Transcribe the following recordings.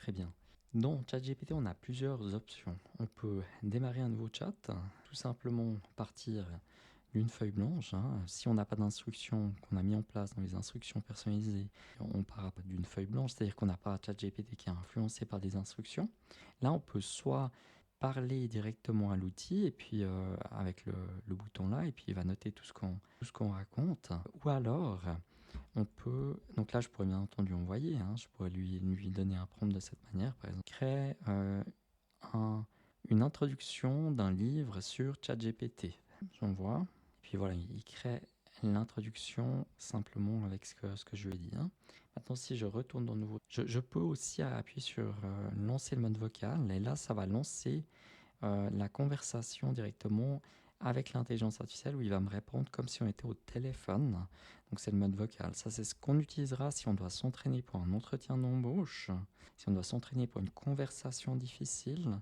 très bien. Dans ChatGPT, on a plusieurs options. On peut démarrer un nouveau chat, tout simplement partir d'une feuille blanche, hein. Si on n'a pas d'instructions qu'on a mis en place dans les instructions personnalisées, on part d'une feuille blanche, c'est-à-dire qu'on n'a pas ChatGPT qui est influencé par des instructions. Là, on peut soit parler directement à l'outil et puis avec le bouton là, et puis il va noter tout ce qu'on raconte. Ou alors, on peut, donc là je pourrais bien entendu envoyer, hein, je pourrais lui donner un prompt de cette manière, par exemple, créer une introduction d'un livre sur ChatGPT. J'envoie, et puis voilà, il crée l'introduction simplement avec ce que je lui ai dit, hein. Maintenant, si je retourne dans nouveau, je peux aussi appuyer sur lancer le mode vocal, et là ça va lancer la conversation directement avec l'intelligence artificielle où il va me répondre comme si on était au téléphone. Donc c'est le mode vocal. Ça, c'est ce qu'on utilisera si on doit s'entraîner pour un entretien d'embauche, si on doit s'entraîner pour une conversation difficile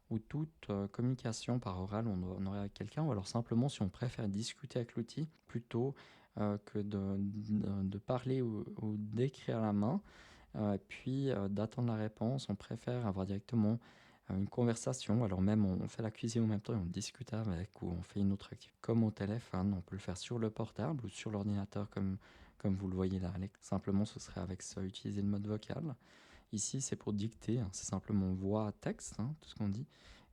ou toute communication par oral on aurait avec quelqu'un, ou alors simplement si on préfère discuter avec l'outil plutôt que de parler ou d'écrire à la main, puis d'attendre la réponse. On préfère avoir directement une conversation, alors même on fait la cuisine en même temps et on discute avec, ou on fait une autre activité comme au téléphone. On peut le faire sur le portable ou sur l'ordinateur comme vous le voyez là. Simplement, ce serait avec ça, utiliser le mode vocal. Ici, c'est pour dicter, hein, c'est simplement voix, texte, hein, tout ce qu'on dit.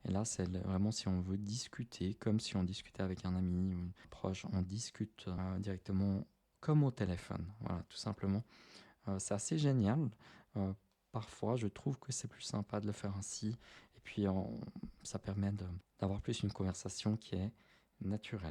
Et là, c'est vraiment si on veut discuter, comme si on discutait avec un ami ou une proche, on discute directement comme au téléphone. Voilà, tout simplement. C'est assez génial. Euh, Parfois, je trouve que c'est plus sympa de le faire ainsi. Et puis, ça permet d'avoir plus une conversation qui est naturelle.